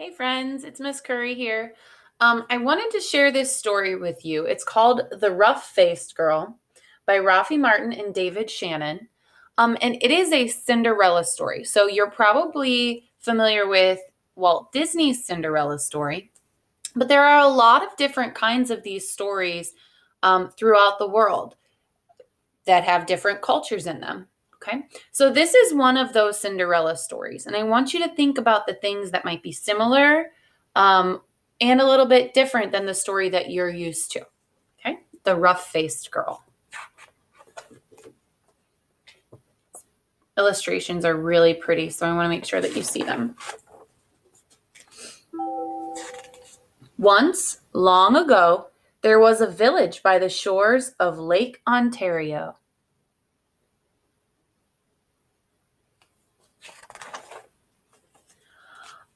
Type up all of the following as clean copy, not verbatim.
Hey friends, it's Miss Curry here. I wanted to share this story with you. It's called The Rough-Faced Girl by Rafe Martin and David Shannon. And it is a Cinderella story. So you're probably familiar with Walt Disney's Cinderella story, but there are a lot of different kinds of these stories throughout the world that have different cultures in them. Okay, so this is one of those Cinderella stories, and I want you to think about the things that might be similar um, and a little bit different than the story that you're used to. Okay, the rough-faced girl. Illustrations are really pretty, so I want to make sure that you see them. Once, long ago, there was a village by the shores of Lake Ontario.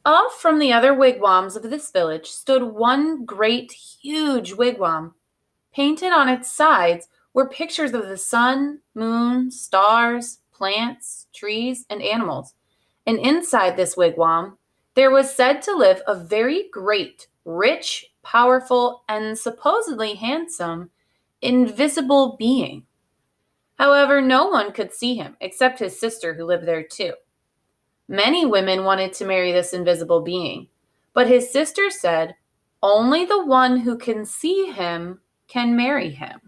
Off from the other wigwams of this village stood one great, huge wigwam. Painted on its sides were pictures of the sun, moon, stars, plants, trees, and animals. And inside this wigwam, there was said to live a very great, rich, powerful, and supposedly handsome, invisible being. However, no one could see him except his sister who lived there too. Many women wanted to marry this invisible being, but his sister said, only the one who can see him can marry him.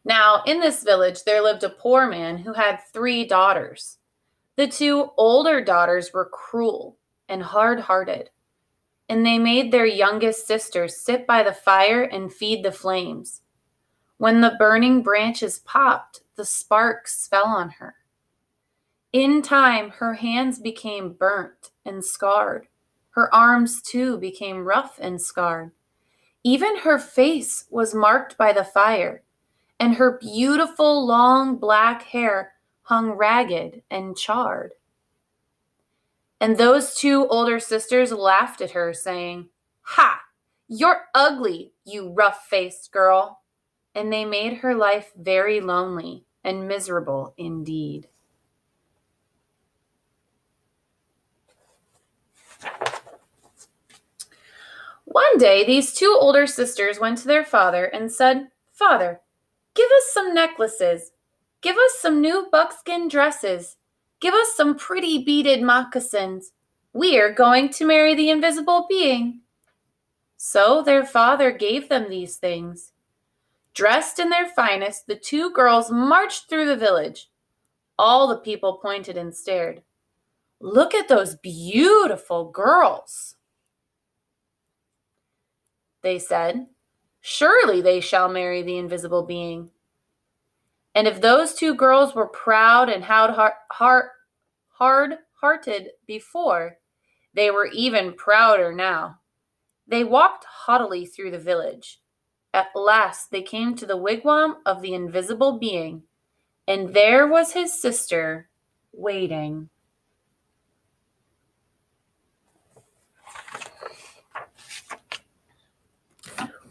Now, in this village, there lived a poor man who had 3 daughters. The 2 older daughters were cruel and hard-hearted, and they made their youngest sister sit by the fire and feed the flames. When the burning branches popped, the sparks fell on her. In time, her hands became burnt and scarred. Her arms, too, became rough and scarred. Even her face was marked by the fire, and her beautiful long black hair hung ragged and charred. And those 2 older sisters laughed at her, saying, "Ha! You're ugly, you rough-faced girl." And they made her life very lonely and miserable indeed. One day, these 2 older sisters went to their father and said, "Father, give us some necklaces. Give us some new buckskin dresses. Give us some pretty beaded moccasins. We're going to marry the invisible being." So their father gave them these things. Dressed in their finest, the 2 girls marched through the village. All the people pointed and stared. "Look at those beautiful girls," they said. "Surely they shall marry the invisible being." And if those 2 girls were proud and hard-hearted before, they were even prouder now. They walked haughtily through the village. At last they came to the wigwam of the invisible being, and there was his sister waiting.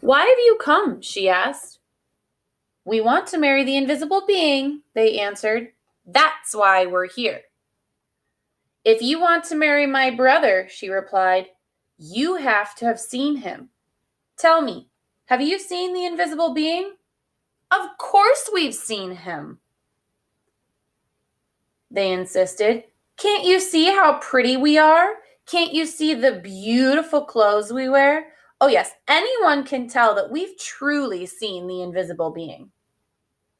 "Why have you come?" she asked. "We want to marry the invisible being," they answered. "That's why we're here." "If you want to marry my brother," she replied, "you have to have seen him. Tell me, have you seen the invisible being?" "Of course we've seen him," they insisted. "Can't you see how pretty we are? Can't you see the beautiful clothes we wear? Oh yes, anyone can tell that we've truly seen the invisible being."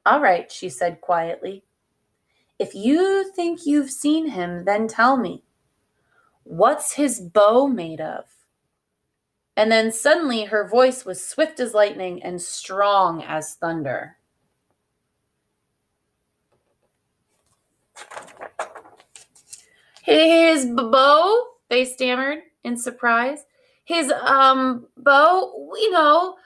"All right," she said quietly. "If you think you've seen him, then tell me, what's his bow made of?" And then suddenly her voice was swift as lightning and strong as thunder. "His bow?" they stammered in surprise. "His, bow? We know."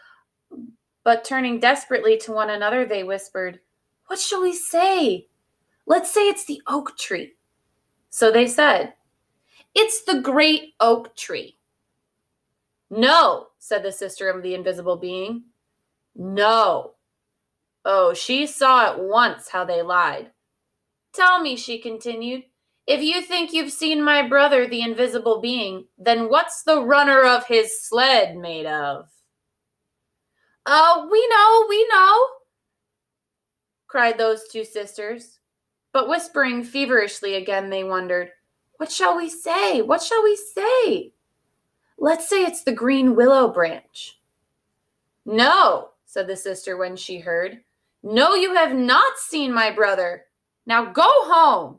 But turning desperately to one another, they whispered, "What shall we say? Let's say it's the oak tree." So they said, "It's the great oak tree." "No," said the sister of the invisible being. "No." Oh, she saw at once how they lied. Tell me, she continued, if you think you've seen my brother, the invisible being, then what's the runner of his sled made of? We know, cried those two sisters. But whispering feverishly again, they wondered, what shall we say? What shall we say? Let's say it's the green willow branch. No, said the sister when she heard. No, you have not seen my brother. Now go home.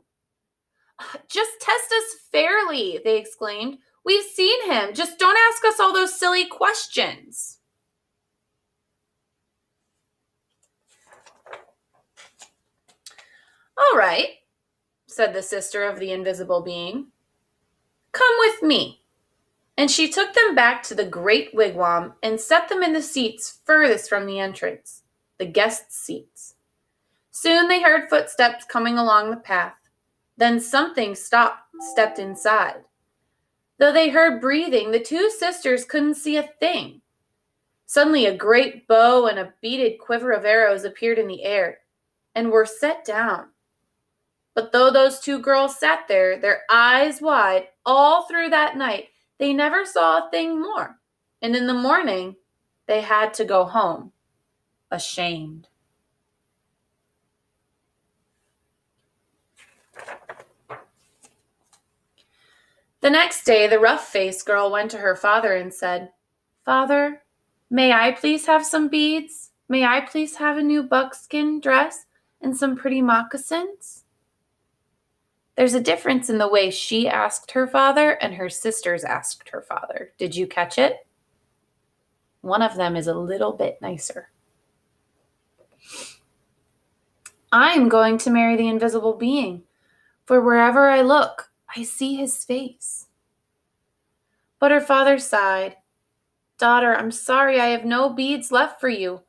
Just test us fairly, they exclaimed. We've seen him. Just don't ask us all those silly questions. All right, said the sister of the invisible being. Come with me. And she took them back to the great wigwam and set them in the seats furthest from the entrance, the guests' seats. Soon they heard footsteps coming along the path. Then something stepped inside. Though they heard breathing, the two sisters couldn't see a thing. Suddenly a great bow and a beaded quiver of arrows appeared in the air and were set down. But though those two girls sat there, their eyes wide, all through that night, they never saw a thing more. And in the morning, they had to go home, ashamed. The next day, the rough-faced girl went to her father and said, Father, may I please have some beads? May I please have a new buckskin dress and some pretty moccasins? There's a difference in the way she asked her father and her sisters asked her father. Did you catch it? One of them is a little bit nicer. I'm going to marry the invisible being, for wherever I look, I see his face. But her father sighed. Daughter, I'm sorry, I have no beads left for you,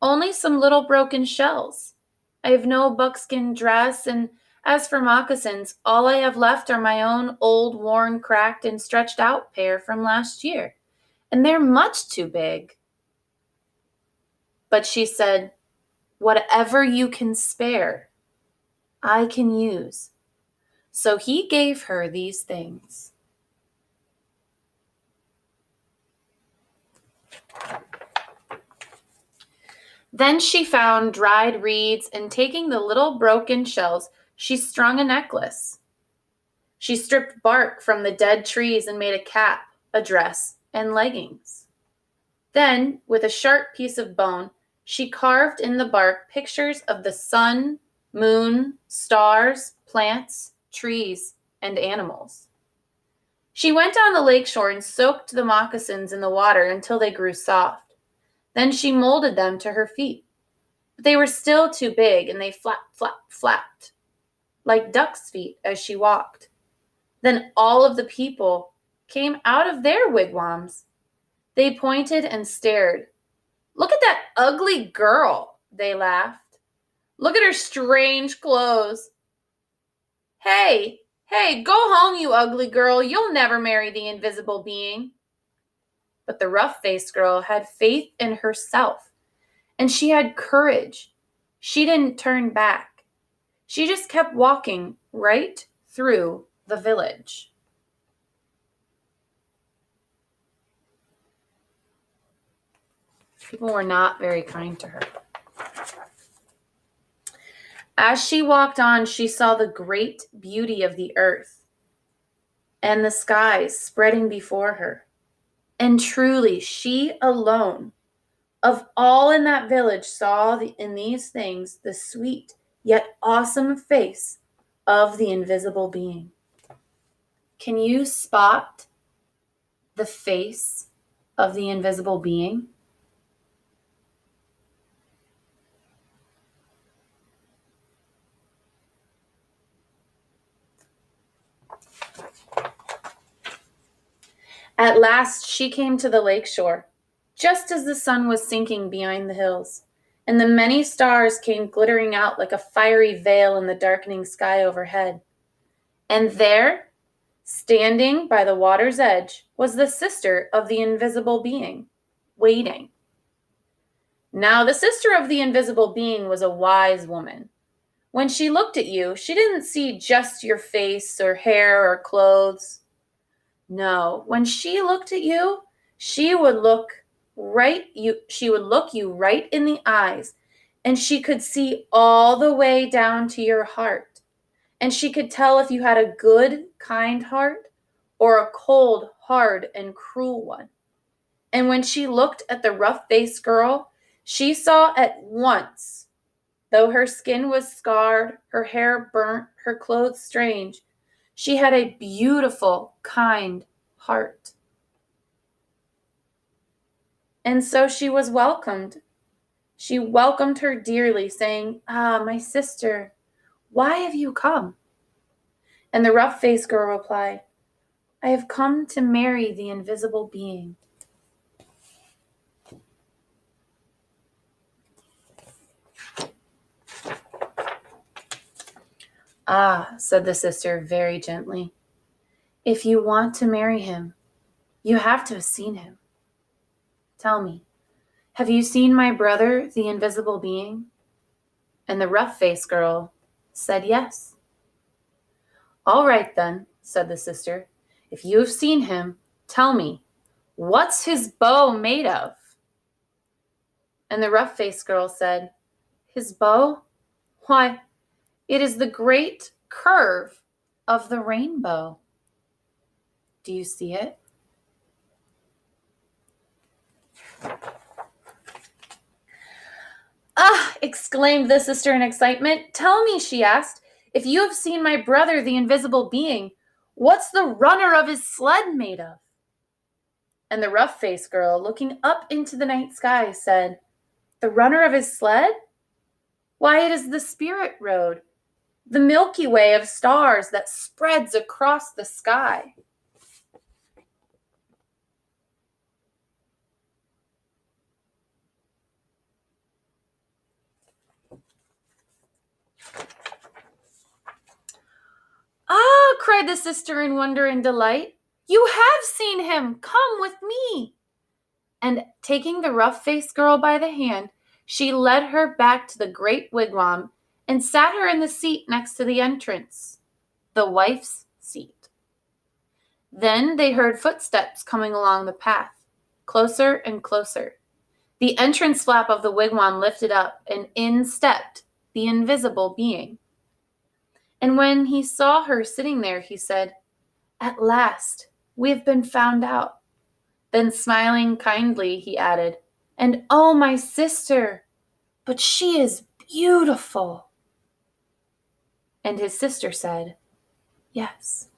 only some little broken shells. I have no buckskin dress, and as for moccasins, all I have left are my own old, worn, cracked, and stretched out pair from last year, and they're much too big. But she said, whatever you can spare, I can use. So he gave her these things. Then she found dried reeds, and taking the little broken shells, she strung a necklace. She stripped bark from the dead trees and made a cap, a dress, and leggings. Then, with a sharp piece of bone, she carved in the bark pictures of the sun, moon, stars, plants, trees, and animals. She went down the lakeshore and soaked the moccasins in the water until they grew soft. Then she molded them to her feet. But they were still too big, and they flapped, like duck's feet as she walked. Then all of the people came out of their wigwams. They pointed and stared. Look at that ugly girl, they laughed. Look at her strange clothes. Hey, go home, you ugly girl. You'll never marry the invisible being. But the rough-faced girl had faith in herself, and she had courage. She didn't turn back. She just kept walking right through the village. People were not very kind to her. As she walked on, she saw the great beauty of the earth and the skies spreading before her. And truly, she alone of all in that village saw in these things the sweet yet awesome face of the invisible being. Can you spot the face of the invisible being? At last she came to the lakeshore, just as the sun was sinking behind the hills, and the many stars came glittering out like a fiery veil in the darkening sky overhead. And there, standing by the water's edge, was the sister of the invisible being, waiting. Now the sister of the invisible being was a wise woman. When she looked at you, she didn't see just your face or hair or clothes. No, when she looked at you, she would look you right in the eyes, and she could see all the way down to your heart. And she could tell if you had a good, kind heart or a cold, hard, and cruel one. And when she looked at the rough-faced girl, she saw at once, though her skin was scarred, her hair burnt, her clothes strange, she had a beautiful, kind heart. And so she was welcomed. She welcomed her dearly, saying, "Ah, my sister, why have you come?" And the rough-faced girl replied, "I have come to marry the invisible being." "Ah," said the sister very gently, "if you want to marry him, you have to have seen him. Tell me, have you seen my brother, the invisible being?" And the rough-faced girl said yes. "All right then," said the sister, "if you have seen him, tell me, what's his bow made of?" And the rough-faced girl said, "His bow? Why, it is the great curve of the rainbow. Do you see it?" "Ah!" exclaimed the sister in excitement. "Tell me," she asked, "if you have seen my brother, the invisible being, what's the runner of his sled made of?" And the rough-faced girl, looking up into the night sky, said, "The runner of his sled? Why, it is the spirit road, the Milky Way of stars that spreads across the sky." "Ah!" cried the sister in wonder and delight. "You have seen him! Come with me!" And taking the rough-faced girl by the hand, she led her back to the great wigwam and sat her in the seat next to the entrance, the wife's seat. Then they heard footsteps coming along the path, closer and closer. The entrance flap of the wigwam lifted up, and in stepped the invisible being. And when he saw her sitting there, he said, "At last, we have been found out." Then smiling kindly, he added, "And oh, my sister, but she is beautiful." And his sister said, "Yes."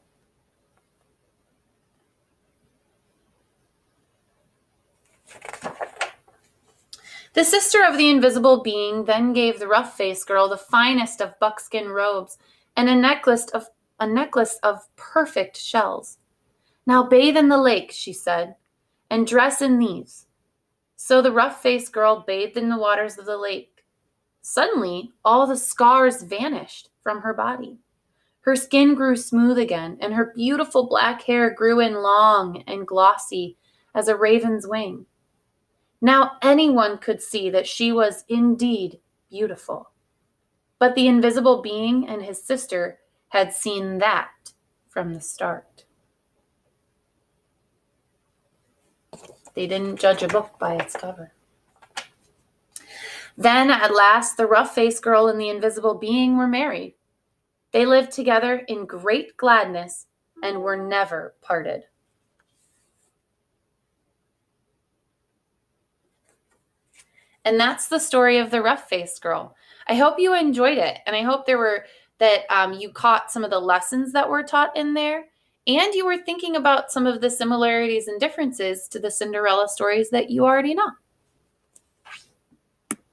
The sister of the invisible being then gave the rough-faced girl the finest of buckskin robes and a necklace of perfect shells. "Now bathe in the lake," she said, "and dress in these." So the rough-faced girl bathed in the waters of the lake. Suddenly, all the scars vanished from her body. Her skin grew smooth again, and her beautiful black hair grew in long and glossy as a raven's wing. Now anyone could see that she was indeed beautiful. But the invisible being and his sister had seen that from the start. They didn't judge a book by its cover. Then, at last, the rough-faced girl and the invisible being were married. They lived together in great gladness and were never parted. And that's the story of the rough-faced girl. I hope you enjoyed it, and I hope you caught some of the lessons that were taught in there, and you were thinking about some of the similarities and differences to the Cinderella stories that you already know.